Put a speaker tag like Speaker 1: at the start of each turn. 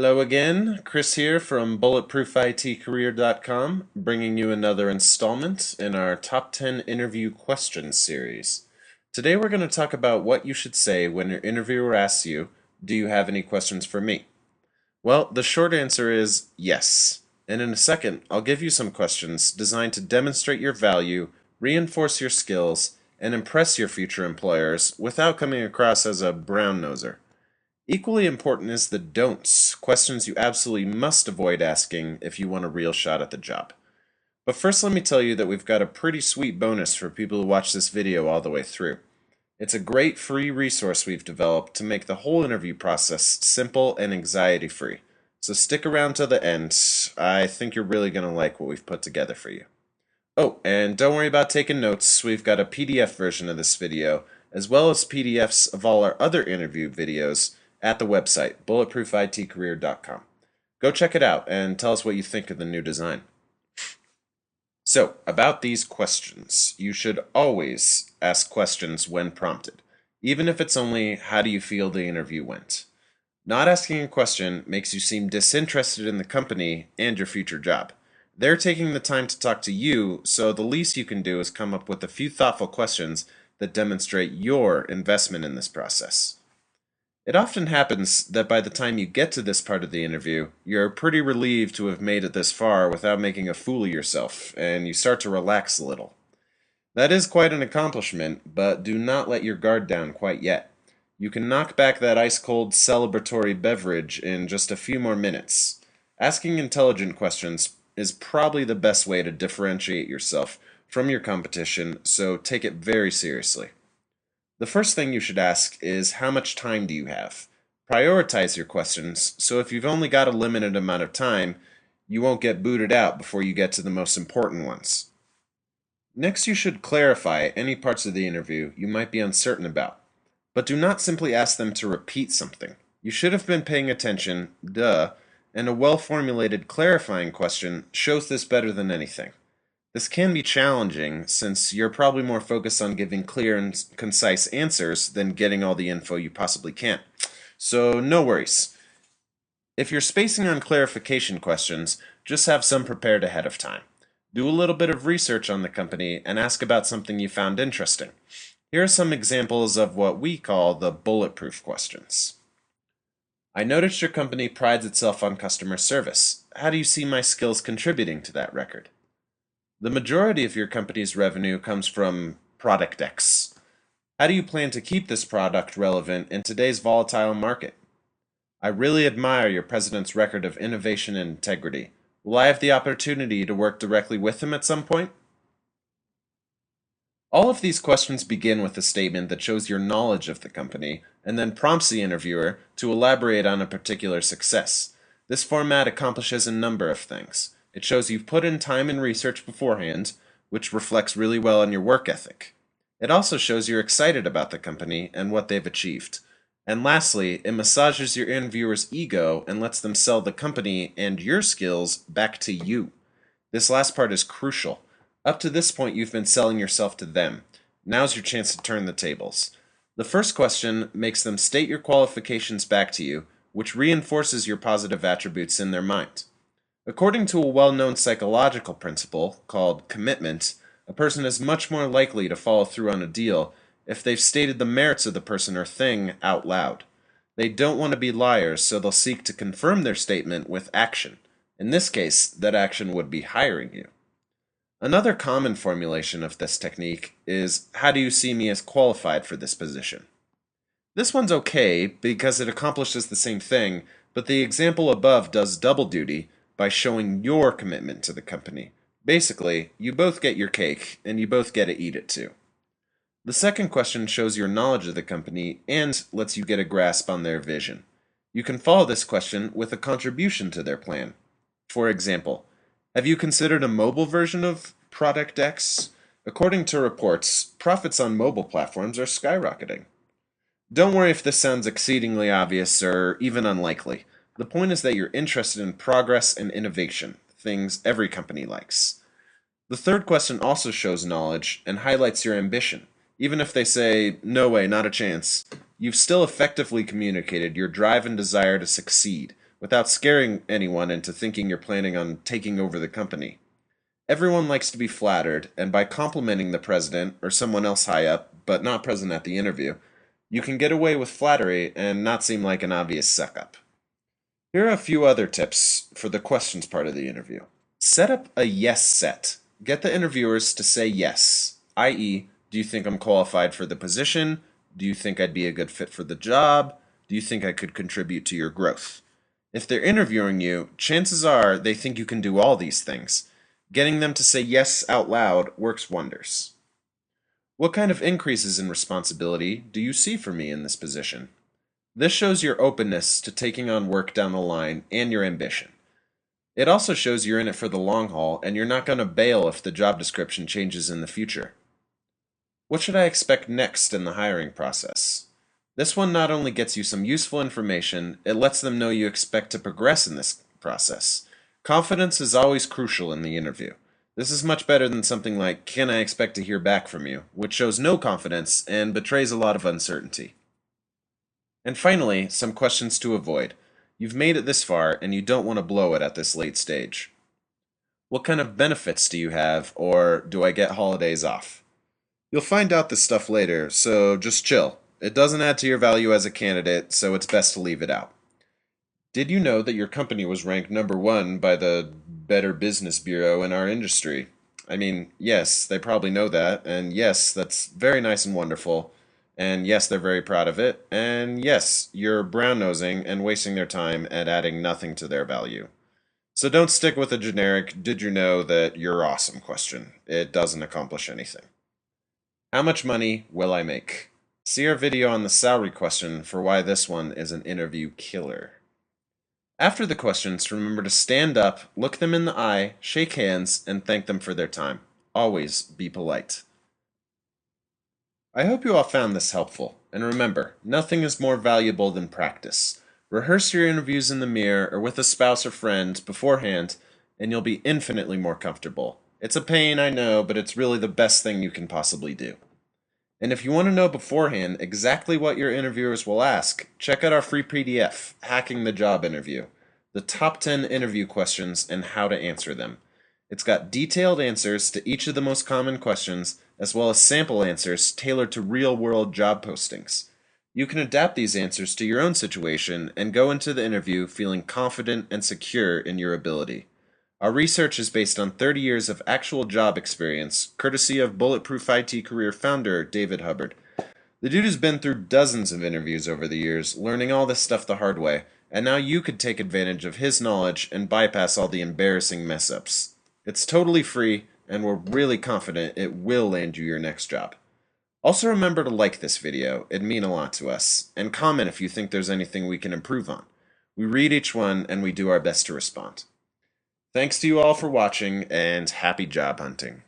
Speaker 1: Hello again, Chris here from BulletproofITcareer.com, bringing you another installment in our Top 10 Interview Question series. Today we're going to talk about what you should say when your interviewer asks you, "Do you have any questions for me?" Well, the short answer is yes. And in a second, I'll give you some questions designed to demonstrate your value, reinforce your skills, and impress your future employers without coming across as a brown noser. Equally important is the don'ts, questions you absolutely must avoid asking if you want a real shot at the job. But first let me tell you that we've got a pretty sweet bonus for people who watch this video all the way through. It's a great free resource we've developed to make the whole interview process simple and anxiety-free. So stick around to the end. I think you're really going to like what we've put together for you. Oh, and don't worry about taking notes. We've got a PDF version of this video, as well as PDFs of all our other interview videos at the website, bulletproofitcareer.com. Go check it out and tell us what you think of the new design. So, about these questions, you should always ask questions when prompted, even if it's only, "How do you feel the interview went?" Not asking a question makes you seem disinterested in the company and your future job. They're taking the time to talk to you, so the least you can do is come up with a few thoughtful questions that demonstrate your investment in this process. It often happens that by the time you get to this part of the interview, you're pretty relieved to have made it this far without making a fool of yourself, and you start to relax a little. That is quite an accomplishment, but do not let your guard down quite yet. You can knock back that ice-cold celebratory beverage in just a few more minutes. Asking intelligent questions is probably the best way to differentiate yourself from your competition, so take it very seriously. The first thing you should ask is, how much time do you have? Prioritize your questions, so if you've only got a limited amount of time, you won't get booted out before you get to the most important ones. Next, you should clarify any parts of the interview you might be uncertain about, but do not simply ask them to repeat something. You should have been paying attention, duh, and a well-formulated clarifying question shows this better than anything. This can be challenging since you're probably more focused on giving clear and concise answers than getting all the info you possibly can. So no worries. If you're spacing on clarification questions, just have some prepared ahead of time. Do a little bit of research on the company and ask about something you found interesting. Here are some examples of what we call the bulletproof questions. I noticed your company prides itself on customer service. How do you see my skills contributing to that record? The majority of your company's revenue comes from product X. How do you plan to keep this product relevant in today's volatile market? I really admire your president's record of innovation and integrity. Will I have the opportunity to work directly with him at some point? All of these questions begin with a statement that shows your knowledge of the company and then prompts the interviewer to elaborate on a particular success. This format accomplishes a number of things. It shows you've put in time and research beforehand, which reflects really well on your work ethic. It also shows you're excited about the company and what they've achieved. And lastly, it massages your interviewer's ego and lets them sell the company and your skills back to you. This last part is crucial. Up to this point, you've been selling yourself to them. Now's your chance to turn the tables. The first question makes them state your qualifications back to you, which reinforces your positive attributes in their mind. According to a well-known psychological principle called commitment, a person is much more likely to follow through on a deal if they've stated the merits of the person or thing out loud. They don't want to be liars, so they'll seek to confirm their statement with action. In this case, that action would be hiring you. Another common formulation of this technique is, "How do you see me as qualified for this position?" This one's okay because it accomplishes the same thing, but the example above does double duty by showing your commitment to the company. Basically, you both get your cake, and you both get to eat it too. The second question shows your knowledge of the company and lets you get a grasp on their vision. You can follow this question with a contribution to their plan. For example, have you considered a mobile version of Product X? According to reports, profits on mobile platforms are skyrocketing. Don't worry if this sounds exceedingly obvious or even unlikely. The point is that you're interested in progress and innovation, things every company likes. The third question also shows knowledge and highlights your ambition. Even if they say, "No way, not a chance," you've still effectively communicated your drive and desire to succeed, without scaring anyone into thinking you're planning on taking over the company. Everyone likes to be flattered, and by complimenting the president or someone else high up, but not present at the interview, you can get away with flattery and not seem like an obvious suck up. Here are a few other tips for the questions part of the interview. Set up a yes set. Get the interviewers to say yes, i.e., do you think I'm qualified for the position? Do you think I'd be a good fit for the job? Do you think I could contribute to your growth? If they're interviewing you, chances are they think you can do all these things. Getting them to say yes out loud works wonders. What kind of increases in responsibility do you see for me in this position? This shows your openness to taking on work down the line and your ambition. It also shows you're in it for the long haul and you're not going to bail if the job description changes in the future. What should I expect next in the hiring process? This one not only gets you some useful information, it lets them know you expect to progress in this process. Confidence is always crucial in the interview. This is much better than something like, "Can I expect to hear back from you?" which shows no confidence and betrays a lot of uncertainty. And finally, some questions to avoid. You've made it this far and you don't want to blow it at this late stage. What kind of benefits do you have, or do I get holidays off? You'll find out this stuff later, so just chill. It doesn't add to your value as a candidate, so it's best to leave it out. Did you know that your company was ranked #1 by the Better Business Bureau in our industry? I mean, yes, they probably know that, and yes, that's very nice and wonderful, and yes, they're very proud of it, and yes, you're brown-nosing and wasting their time and adding nothing to their value. So don't stick with a generic, "Did you know that you're awesome?" question. It doesn't accomplish anything. How much money will I make? See our video on the salary question for why this one is an interview killer. After the questions, remember to stand up, look them in the eye, shake hands, and thank them for their time. Always be polite. I hope you all found this helpful, and remember, nothing is more valuable than practice. Rehearse your interviews in the mirror or with a spouse or friend beforehand, and you'll be infinitely more comfortable. It's a pain, I know, but it's really the best thing you can possibly do. And if you want to know beforehand exactly what your interviewers will ask, check out our free PDF, Hacking the Job Interview, the top 10 interview questions and how to answer them. It's got detailed answers to each of the most common questions, as well as sample answers tailored to real-world job postings. You can adapt these answers to your own situation and go into the interview feeling confident and secure in your ability. Our research is based on 30 years of actual job experience, courtesy of Bulletproof IT career founder David Hubbard. The dude has been through dozens of interviews over the years, learning all this stuff the hard way, and now you could take advantage of his knowledge and bypass all the embarrassing mess-ups. It's totally free, and we're really confident it will land you your next job. Also remember to like this video, it'd mean a lot to us, and comment if you think there's anything we can improve on. We read each one and we do our best to respond. Thanks to you all for watching, and happy job hunting.